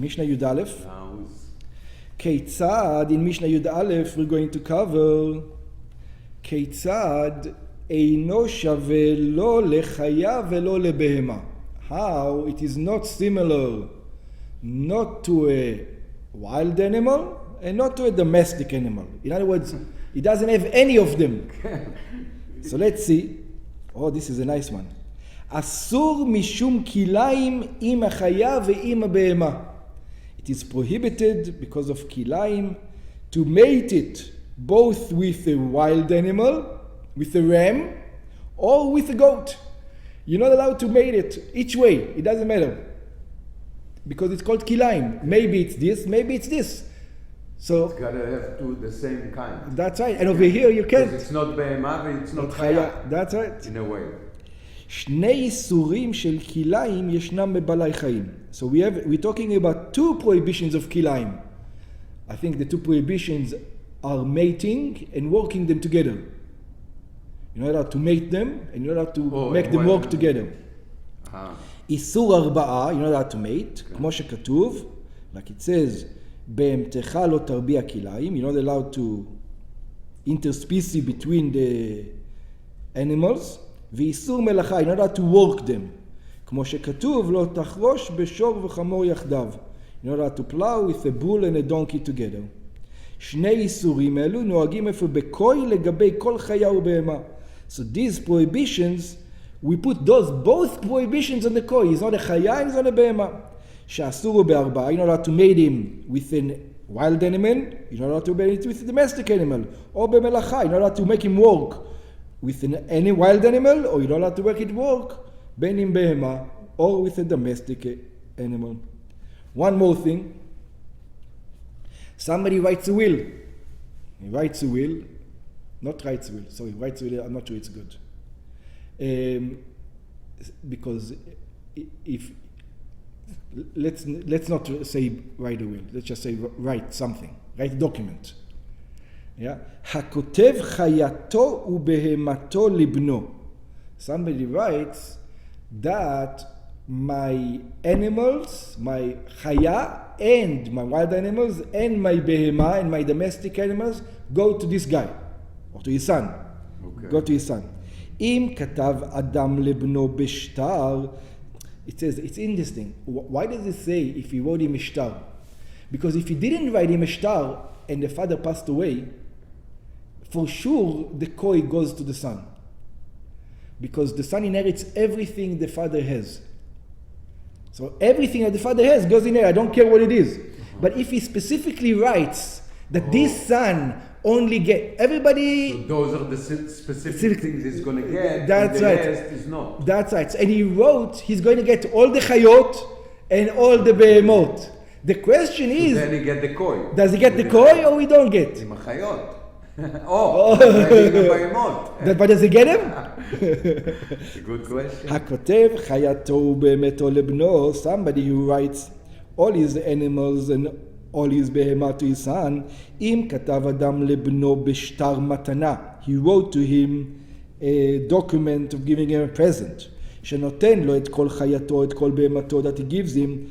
Mishnah Yud Aleph. Nouns. Keitzad, in Mishnah Yud Aleph, we're going to cover Keitzad eino shave lo lechaya velo lebehema. How it is not similar not to a wild animal and not to a domestic animal. In other words, it doesn't have any of them. So let's see. Oh, this is a nice one. Asur mishum kilaim im achaya ve'im behema. It is prohibited because of kilaim to mate it both with a wild animal, with a ram, or with a goat. You're not allowed to mate it each way. It doesn't matter. Because it's called kilaim. Maybe it's this, maybe it's this. So It's gotta have two the same kind. that's right. And over here you can't. Because it's not behema and it's not חיה. chaya. That's right. In a way. שני איסורים של כליים ישנם בבעלי חיים. So we're talking about two prohibitions of כליים. I think the two prohibitions are mating and working them together. You're not allowed to mate them and you're not allowed to make them work together. איסור ארבעה, you're not allowed to mate, כמו שכתוב, like it says, בהמתך לא תרביע כליים, you're not allowed to interspecies between the animals, ואיסור מלאכה, you're not allowed to work them, כמו שכתוב, לא תחרוש בשור וחמור יחדיו, you're not allowed to plow with a bull and a donkey together. שני איסורים אלו נוהגים אפוא בקוי לגבי כל חיה ובהמה. So these prohibitions, we put those both prohibitions on the koi. He's not a chaya and he's not a behema. She'asuru be'arba. You're not allowed to mate him with a wild animal. You're not allowed to mate it with a domestic animal. Or be'melacha. You're not allowed to make him work with any wild animal, or you're not allowed to make it work ben in behema or with a domestic animal. One more thing. Somebody writes a will. He writes a will. Not writes a will. Sorry, writes a will. I'm not sure it's good. Because if let's not say write a will, let's just say write something, write a document. Yeah, hakotev chayato ubehemato libno. Somebody writes that my animals, my chaya and my wild animals and my behema and my domestic animals go to this guy or to his son. Okay. Go to his son. Im katav adam lebno bishtar. It says, it's interesting. Why does it say if he wrote him a shtar? Because if he didn't write him a shtar and the father passed away, for sure the koi goes to the son. Because the son inherits everything the father has. So everything that the father has goes in there. I don't care what it is. But if he specifically writes that this son only get everybody. So those are the specific things he's going to get. That's and the right. rest is not. That's right. And he wrote he's going to get all the chayot and all the behemot. The question is, then he get the koi. does he get the koi or we don't get? עם החיות. maybe the בהמות. But does he get him? It's a good question. הכותב חייתו בהמתו לבנו, somebody who writes all his animals and all his behema to his son, אם כתב אדם לבנו בשטר מתנה, he wrote to him a document of giving him a present, שנותן לו את כל חייתו, את כל בהמתו, that he gives him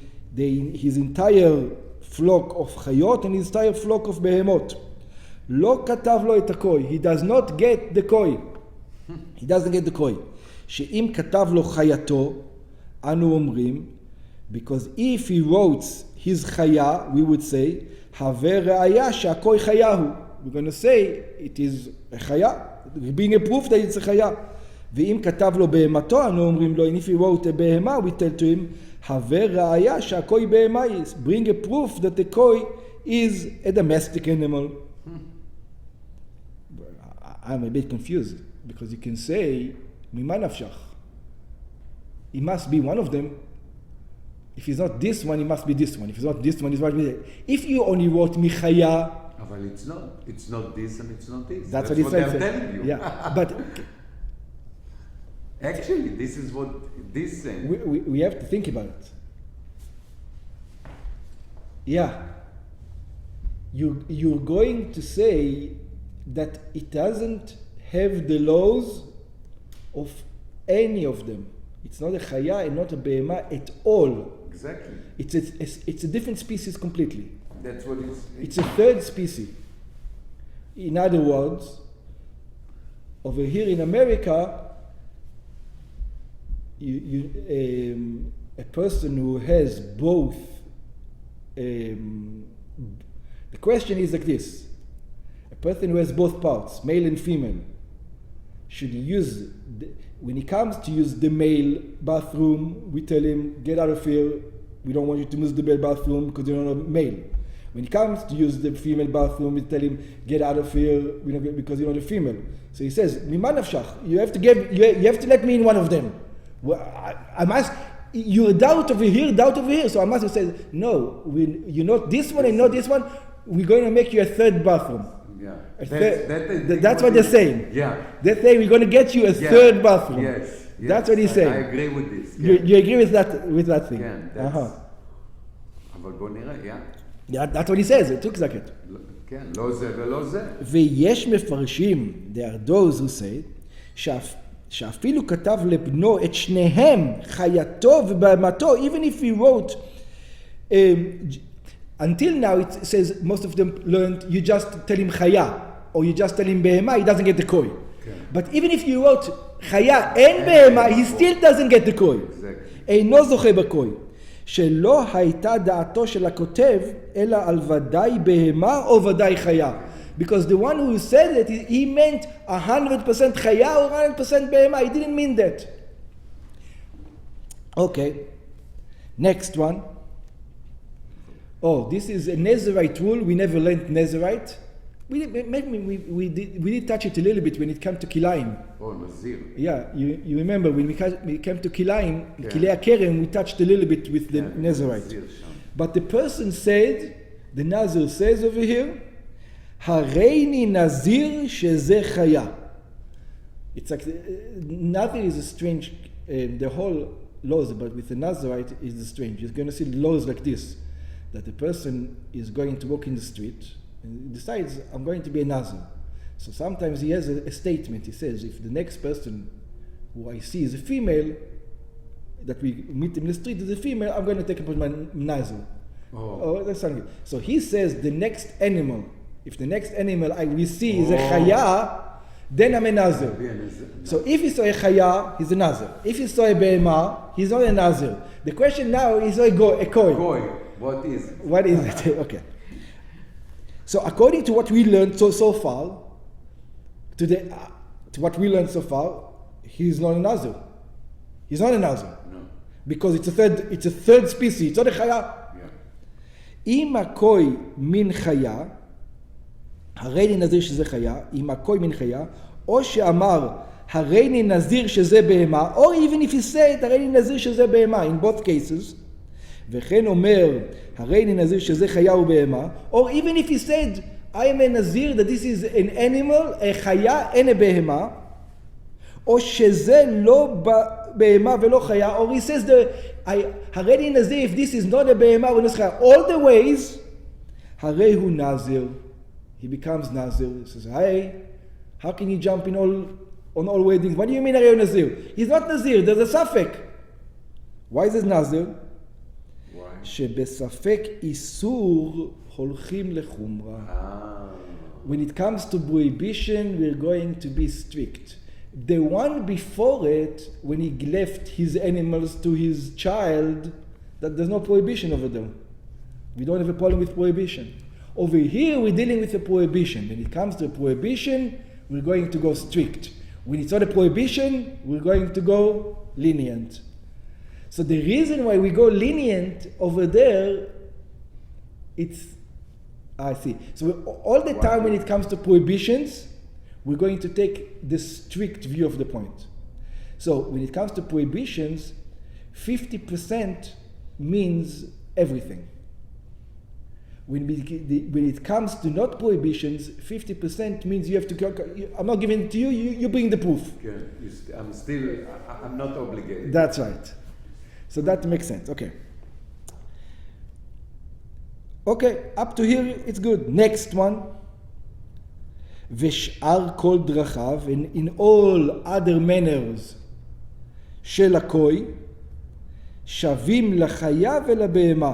his entire flock of חיות and his entire flock of בהמות. לא כתב לו את הקוי, he does not get the koi. He doesn't get the koi. שאם כתב לו חייתו, אנו אומרים, because if he wrote his chaya, we would say, הווה ראיה שהקוי חיה הוא. We're going to say, it is a chaya, being a proof that it's a chaya. ואם כתב לו בהמתו, אנו אומרים לו, and if he wrote a בהמה, we tell to him, הווה ראיה שהקוי בהמה is. Bring a proof that the koi is a domestic animal. I'm a bit confused, because you can say, ממה נפשך? It must be one of them. If it's not this one, it must be this one. If it's not this one, it must be that. If you only wrote מיכיה, אבל it's not this and it's not this. That's what what they're it says. telling you. Yeah, but Actually, this is what this saying. we have to think about it. Yeah. You're going to say that it doesn't have the laws of any of them. It's not a chaya and not a behema at all. Exactly. It's a different species completely. That's what It's a third species. In other words, over here in America, a person who has both, the question is like this: a person who has both parts, male and female, should he use, when he comes to use the male bathroom, we tell him, get out of here, we don't want you to use the male bathroom because you're not male. When he comes to use the female bathroom, we tell him, get out of here because you're not a female. So he says, Mima nafshach, you have to let me in one of them. Well, I must, you're doubt over here. So I must have said, no, you're not this one and not this one, we're going to make you a third bathroom. Yeah. That's what they're saying. Yeah. They're saying we're going to get you a third bathroom. Yes. That's what he's saying. I agree with this. You agree with that thing? כן, אבל בוא נראה, Yeah, that's what he says, it took zakhet. כן, לא זה ולא זה. ויש מפרשים, there are those who say, שאפילו כתב לבנו את שניהם, חייתו ובהמתו, even if he wrote, until now it says, most of them learned, you just tell him chaya, or you just tell him behema, he doesn't get the koi. But even if you wrote chaya and behema, he still doesn't get the koi. אינו זוכה בקוי. שלא הייתה דעתו של הכותב, אלא על ודאי בהמה או ודאי חיה. Because the one who said it, he meant 100% חיה or 100% בהמה. He didn't mean that. Okay. Next one. Oh, this is a Nazirite rule. We never learned Nazirite. We did touch it a little bit when it came to Kilayim. Oh, Nazir. Yeah, you remember when we came to Kilayim, Kilei HaKerem, we touched a little bit with the Nazirite. But the person said, the Nazir says over here, Hareini Nazir sheze chaya. It's like, Nazir is a strange, the whole laws, but with the Nazirite is strange. You're going to see laws like this, that the person is going to walk in the street, and he decides, I'm going to be a Nazir. So sometimes he has a statement. He says, if the next person who I see is a female, that we meet in the street is a female, I'm going to take upon my Nazir. Oh, that's something. So he says, the next animal, if the next animal we see is a chaya, then I'm a Nazir. So if he saw a chaya, he's a Nazir. If he saw a behema, he's not a Nazir. The question now is a koi. Koi. What is it? What is it? Okay. So according to what we learned so far, to what we learned so far, he's not a Nazir. He's not a Nazir. No. Because it's a third species. It's not a chaya. אם הכוי מן חיה, הרי לי נזיר שזה חיה, אם הכוי מן חיה, או שאמר, הרי לי נזיר שזה בהמה, or even if he said, הרי לי נזיר שזה בהמה, in both cases, וכן אומר, הרי לי נזיר שזה חיה ובהמה, or even if he said, I am a nazir, that this is an animal, a חיה and a בהמה, או שזה לא בהמה ולא חיה, or he says, הרי לי נזיר, if this is not a בהמה ולא חיה, all the ways, הרי הוא נזיר, he becomes nazir. He says, hey, how can you jump on all weddings? What do you mean הרי הוא nazir? He's not nazir, there's a safek. Why is it nazir? Why? שבספק איסור הולכים לחומרה. When it comes to prohibition, we're going to be strict. The one before it, when he left his animals to his child, that there's no prohibition over there. We don't have a problem with prohibition. Over here, we're dealing with a prohibition. When it comes to a prohibition, we're going to go strict. When it's not a prohibition, we're going to go lenient. So the reason why we go lenient over there, I see. So all the time when it comes to prohibitions, we're going to take the strict view of the point. So when it comes to prohibitions, 50% means everything. When it comes to not prohibitions, 50% means you have to, I'm not giving it to you, you bring the proof. Okay. I'm not obligated. That's right. So that makes sense. Okay. Okay, up to here it's good. Next one. ושאר כל דרכיו, and in all other manners של הכוי, שווים לחיה ולבהמה.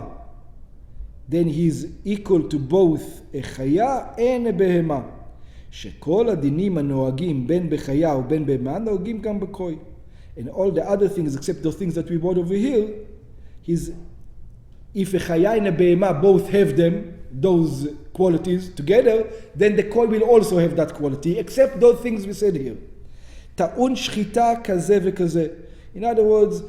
Then he is equal to both a חיה and a בהמה. שכל הדינים הנוהגים בין בחיה ובין בהמה נוהגים גם בקוי. And all the other things except those things that we brought over here, if a חיה and a בהמה both have them, those qualities together, then the koi will also have that quality, except those things we said here. טעון שחיטה כזה וכזה. In other words,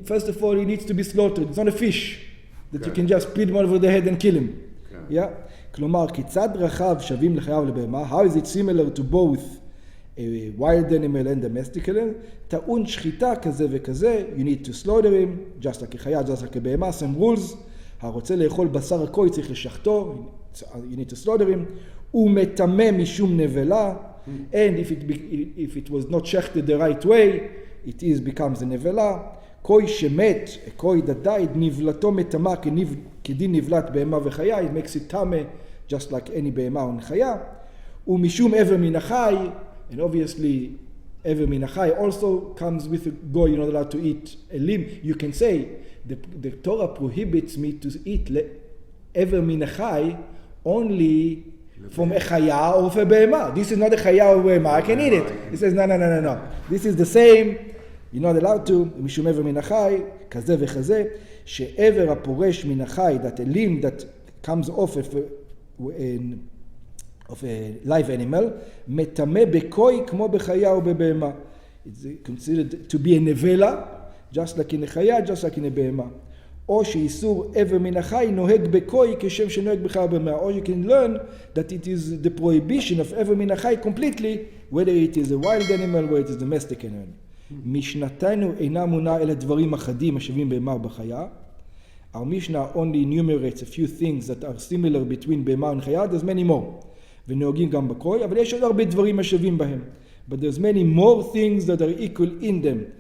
first of all, he needs to be slaughtered. It's not a fish that you can just beat him over the head and kill him. Yeah? כלומר, כיצד רחב שווים לחיה ולבהמה? How is it similar to both a wild animal and domesticated? טעון שחיטה כזה וכזה. You need to slaughter him, just like a חיה, just like a בהמה, some rules. הרוצה לאכול בשר הקוי צריך לשחטו, you need to slaughter him. הוא מטמא משום נבלה, and if it was not shechted the right way, it becomes a נבלה. קוי שמת, a קוי that died, נבלתו מטמא כדין נבלת בהמה וחיה, it makes it טמא, just like any בהמה או חיה. ומשום עבר מן החי, and obviously עבר מן החי also comes with a goy, you're not allowed to eat a limb. You can say, the Torah prohibits me to eat עבר מן החי only from a chaya or from a behema. This is not a chaya or a behema, I can eat it. He says, no. This is the same, you're not allowed to. משום עבר מן החי, כזה וכזה, שעבר הפורש מן החי, that a limb that comes off of a live animal, מטמא בקוי כמו בחיה או בבהמה. It's considered to be a nevela, just like in a חיה, just like in a בהמה. או שאיסור עבר מן החי נוהג בקוי כשם שנוהג בחיה ובהמה. Or you can learn that it is the prohibition of עבר מן החי completely, whether it is a wild animal or it is domestic animal. משנתנו אינה מונה אלה דברים אחדים השווים בהמה ובחיה. Our Mishnah only enumerates a few things that are similar between בהמה וחיה, there's many more. ונוהגים גם בקוי, אבל יש עוד הרבה דברים השווים בהם. But there's many more things that are equal in them.